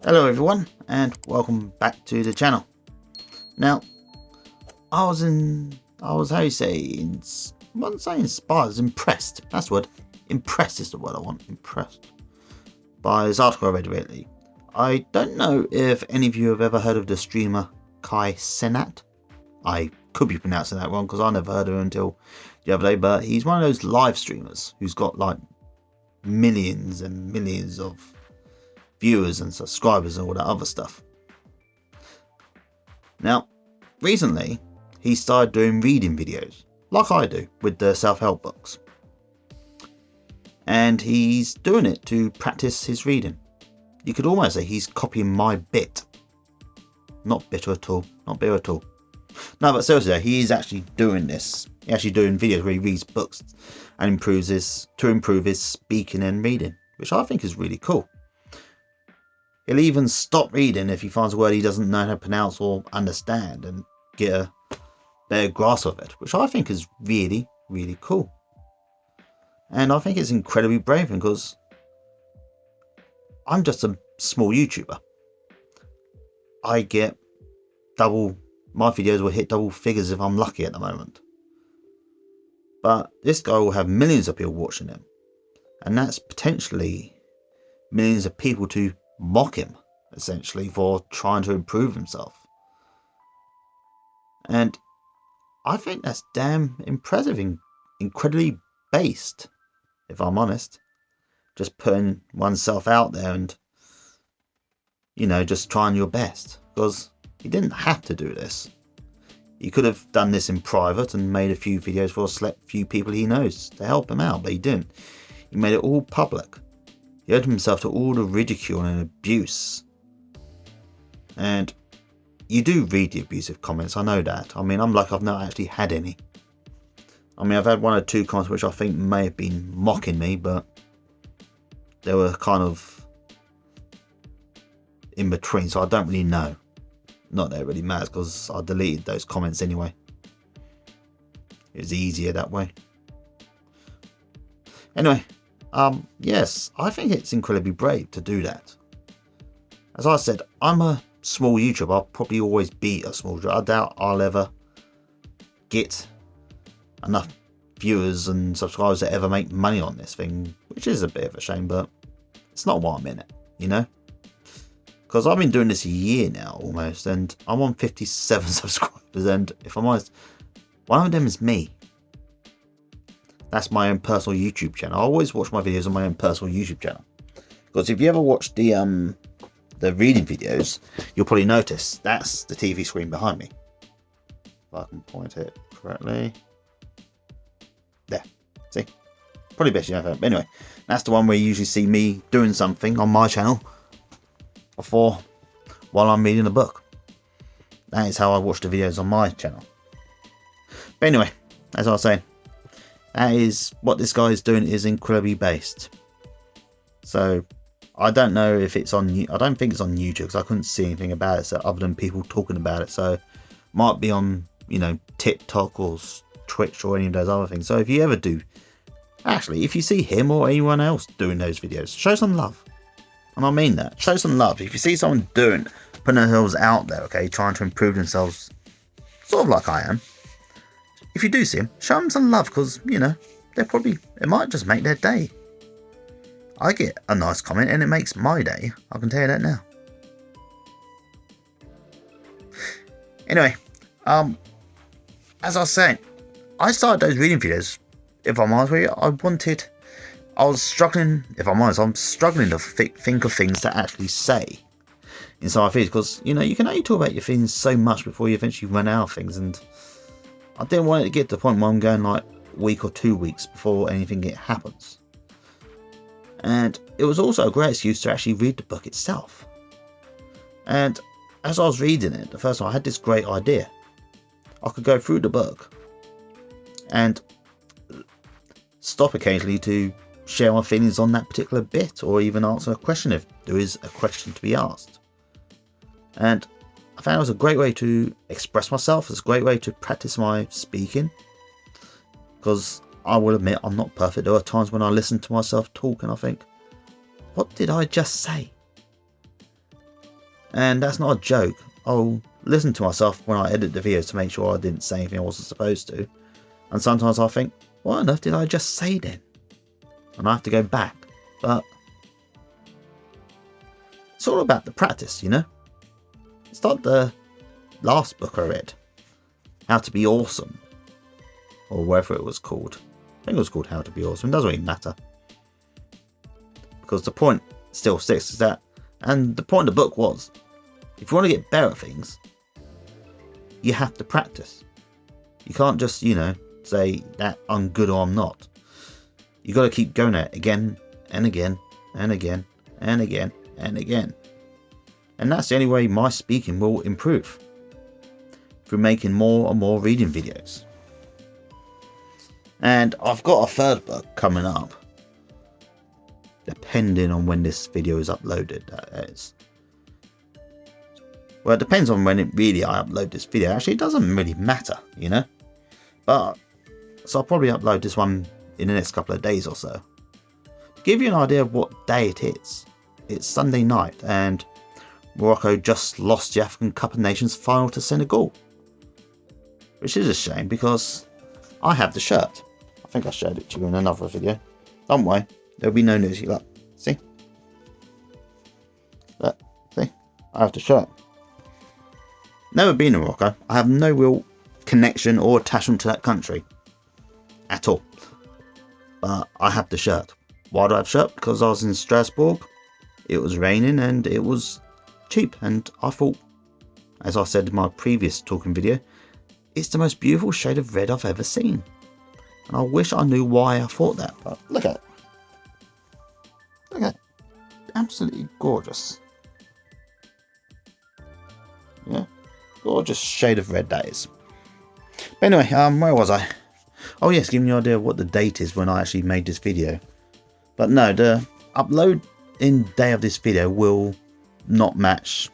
Hello everyone, and welcome back to the channel. Now, I was how you say, I wouldn't say inspired, I was impressed. That's the word. Impressed is the word I want. Impressed by this article I read lately. I don't know if any of you have ever heard of the streamer Cenat. I could be pronouncing that wrong because I never heard of him until the other day, but he's one of those live streamers who's got like millions and millions of viewers and subscribers and all that other stuff. Now, recently he started doing reading videos like I do with the self-help books, and he's doing it to practice his reading. You could almost say he's copying my bit. Not bitter at all, not bitter at all. No, but seriously though, he is actually doing this. He's actually doing videos where he reads books and improve his speaking and reading, which I think is really cool. He'll even stop reading if he finds a word he doesn't know how to pronounce or understand and get a better grasp of it, which I think is really, really cool. And I think it's incredibly brave because I'm just a small YouTuber. I get my videos will hit double figures if I'm lucky at the moment. But this guy will have millions of people watching him. And that's potentially millions of people to mock him, essentially, for trying to improve himself. And I think that's damn impressive and incredibly based, if I'm honest. Just putting oneself out there and, just trying your best. Because he didn't have to do this. He could have done this in private and made a few videos for a select few people he knows to help him out, but he didn't. He made it all public. He opened himself to all the ridicule and abuse. And you do read the abusive comments, I know that. I mean, I'm like, I've not actually had any. I mean, I've had one or two comments which I think may have been mocking me, but they were kind of in between, so I don't really know. Not that it really matters because I deleted those comments anyway. It was easier that way. Anyway, yes, I think it's incredibly brave to do that. As I said, I'm a small YouTuber. I'll probably always be a small YouTuber. I doubt I'll ever get enough viewers and subscribers to ever make money on this thing, which is a bit of a shame, but it's not why I'm in it, Because I've been doing this a year now almost, and I'm on 57 subscribers, and if I'm honest, one of them is me. That's my own personal YouTube channel. I always watch my videos on my own personal YouTube channel. Because if you ever watch the reading videos, you'll probably notice that's the TV screen behind me. If I can point it correctly. There. See? Probably best you know that. But anyway, that's the one where you usually see me doing something on my channel while I'm reading a book. That is how I watch the videos on my channel. But anyway, as I was saying, that is what this guy is doing is incredibly based. So I don't know if it's on. I don't think it's on YouTube because I couldn't see anything about it so other than people talking about it. So it might be on TikTok or Twitch or any of those other things. So if you ever do, actually, if you see him or anyone else doing those videos, show some love. And I mean that. Show some love. If you see someone putting themselves out there, okay, trying to improve themselves, sort of like I am. If you do see them, show them some love because, it might just make their day. I get a nice comment and it makes my day. I can tell you that now. Anyway, as I was saying, I started those reading videos. If I'm honest with you, I was struggling, if I'm honest, I'm struggling to think of things to actually say inside my videos because, you can only talk about your things so much before you eventually run out of things, and I didn't want it to get to the point where I'm going like a week or 2 weeks before anything happens. And it was also a great excuse to actually read the book itself. And as I was reading it, the first time I had this great idea. I could go through the book and stop occasionally to share my feelings on that particular bit, or even answer a question if there is a question to be asked. And I found it was a great way to express myself. It's a great way to practice my speaking, because I will admit I'm not perfect. There are times when I listen to myself talk and I think, what did I just say? And that's not a joke. I'll listen to myself when I edit the videos to make sure I didn't say anything I wasn't supposed to. And sometimes I think, what on earth did I just say then? And I have to go back. But it's all about the practice, you know? It's like the last book I read, How to Be Awesome, or whatever it was called. I think it was called How to Be Awesome. It doesn't really matter, because the point still sticks is that, and the point of the book was, if you want to get better at things, you have to practice. You can't just, you know, say that I'm good or I'm not. You got to keep going at it again and again and again and again and again. And that's the only way my speaking will improve, through making more and more reading videos. And I've got a third book coming up, depending on when this video is uploaded, that is. Well, it depends on when I upload this video. Actually, it doesn't really matter, you know. But so I'll probably upload this one in the next couple of days or so. To give you an idea of what day it is, it's Sunday night, and Morocco just lost the African Cup of Nations final to Senegal, which is a shame because I have the shirt. I think I showed it to you in another video. Don't worry, there'll be no news. Look, see, look, see, I have the shirt. Never been to Morocco. I have no real connection or attachment to that country at all. But I have the shirt. Why do I have the shirt? Because I was in Strasbourg. It was raining and it was cheap. And I thought, as I said in my previous talking video, it's the most beautiful shade of red I've ever seen. And I wish I knew why I thought that. But look at it. Look at it. Absolutely gorgeous. Yeah. Gorgeous shade of red that is. But anyway, where was I? Oh yes, giving you an idea of what the date is when I actually made this video. But no, the upload in day of this video will not match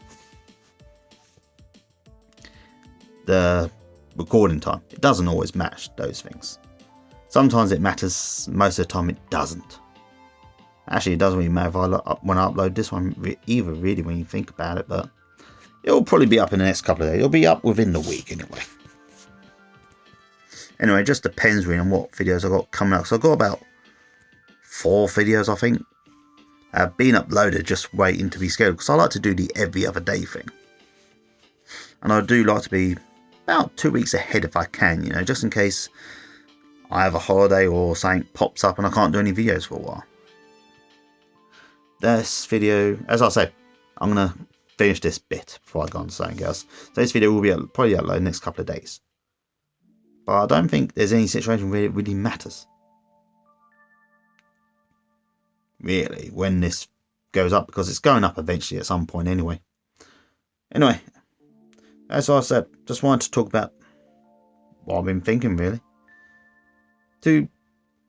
the recording time. It doesn't always match those things. Sometimes it matters, most of the time it doesn't. Actually, it doesn't really matter when I upload this one either, really, when you think about it, but it will probably be up in the next couple of days. It'll be up within the week anyway. Anyway, it just depends really on what videos I've got coming up. So I've got about 4 videos, I think, have been uploaded, just waiting to be scheduled. Because I like to do the every other day thing. And I do like to be about 2 weeks ahead if I can, you know, just in case I have a holiday or something pops up and I can't do any videos for a while. This video, as I said, I'm going to finish this bit before I go on to something else. So this video will be probably uploaded in the next couple of days. But I don't think there's any situation where it really matters. Really, when this goes up, because it's going up eventually at some point anyway. Anyway, as I said, just wanted to talk about what I've been thinking really. To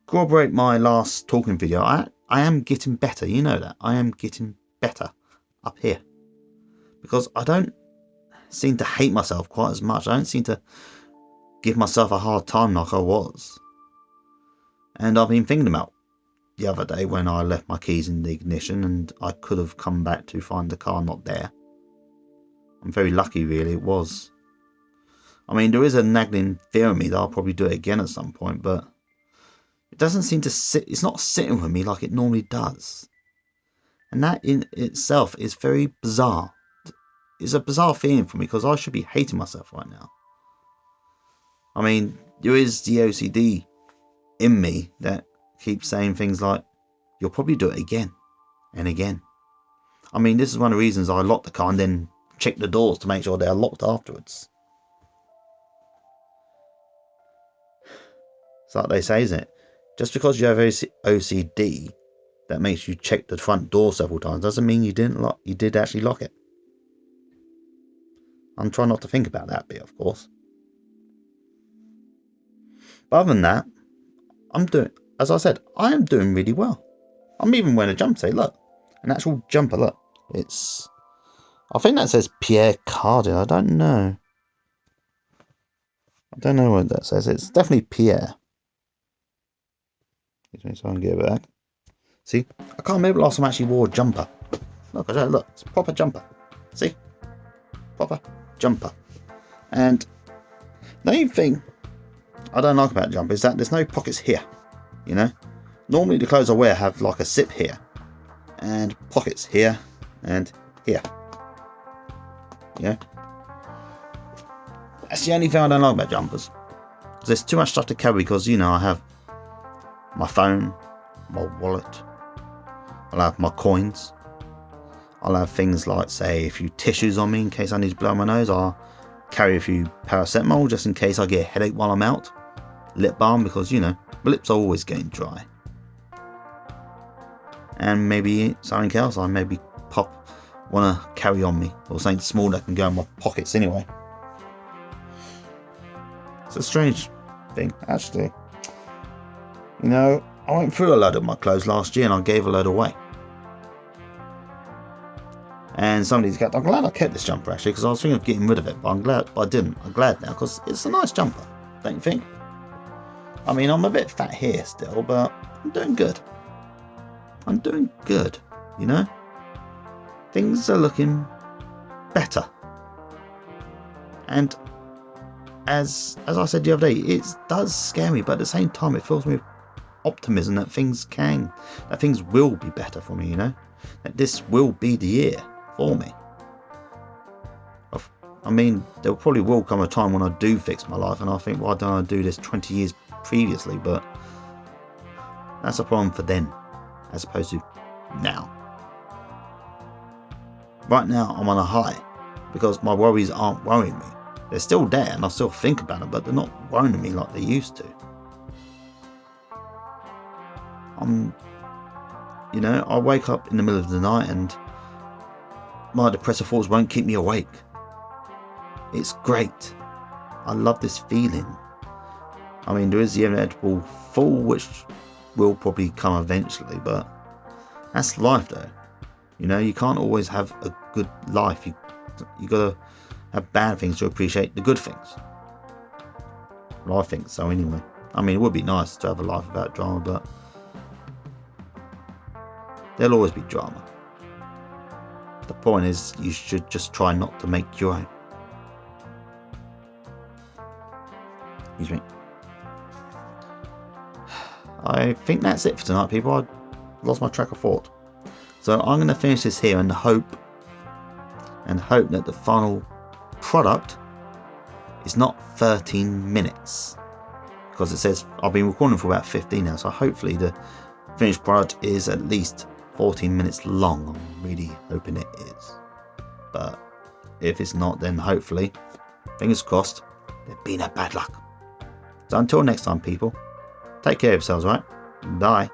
corroborate my last talking video, I am getting better, you know that. I am getting better up here. Because I don't seem to hate myself quite as much. I don't seem to give myself a hard time like I was. And I've been thinking about the other day when I left my keys in the ignition and I could have come back to find the car not there. I'm very lucky really it was. I mean, there is a nagging fear of me that I'll probably do it again at some point, but it doesn't seem to sit, it's not sitting with me like it normally does. And that in itself is very bizarre. It's a bizarre feeling for me because I should be hating myself right now. I mean, there is the OCD in me that keeps saying things like, you'll probably do it again and again. I mean, this is one of the reasons I lock the car and then check the doors to make sure they're locked afterwards. It's like they say, isn't it? Just because you have OCD that makes you check the front door several times doesn't mean you did actually lock it. I'm trying not to think about that bit, of course. But other than that, as I said, I am doing really well. I'm even wearing a jumper today, look. An actual jumper, look. I think that says Pierre Cardin, I don't know. I don't know what that says. It's definitely Pierre. Let me try and get it back. See, I can't remember the last time I actually wore a jumper. Look, it's a proper jumper. See? Proper jumper. And the only thing I don't like about the jumper is that there's no pockets here. You know? Normally the clothes I wear have like a zip here. And pockets here and here. Yeah? That's the only thing I don't like about jumpers. There's too much stuff to carry because, you know, I have my phone, my wallet, I'll have my coins, I'll have things like, say, a few tissues on me in case I need to blow my nose. I'll carry a few paracetamol just in case I get a headache while I'm out. Lip balm because, you know, my lips are always getting dry. And maybe something else I maybe want to carry on me, or something small that can go in my pockets anyway. It's a strange thing, actually. You know, I went through a load of my clothes last year and I gave a load away. And somebody's got, I'm glad I kept this jumper actually, because I was thinking of getting rid of it, but I'm glad I didn't. I'm glad now because it's a nice jumper, don't you think? I mean, I'm a bit fat here still, but I'm doing good. I'm doing good, you know? Things are looking better. And as I said the other day, it does scare me, but at the same time it fills me with optimism that things will be better for me, you know? That this will be the year for me. I mean, there probably will come a time when I do fix my life and I think, why don't I do this 20 years previously? But that's a problem for then, as opposed to now. Right now, I'm on a high because my worries aren't worrying me. They're still there and I still think about them, but they're not worrying me like they used to. You know, I wake up in the middle of the night and my depressive thoughts won't keep me awake. It's great. I love this feeling. I mean, there is the inevitable fall, which will probably come eventually, but that's life though. You know, you can't always have a good life. You gotta have bad things to appreciate the good things. Well, I think so anyway. I mean, it would be nice to have a life without drama, but there'll always be drama. The point is, you should just try not to make your own. Excuse me. I think that's it for tonight, people. I lost my track of thought. So I'm going to finish this here and hope that the final product is not 13 minutes. Because it says I've been recording for about 15 now, so hopefully the finished product is at least 14 minutes long. I'm really hoping it is. But if it's not, then hopefully, fingers crossed, there'd be no bad luck. So until next time, people, take care of yourselves, right? Bye.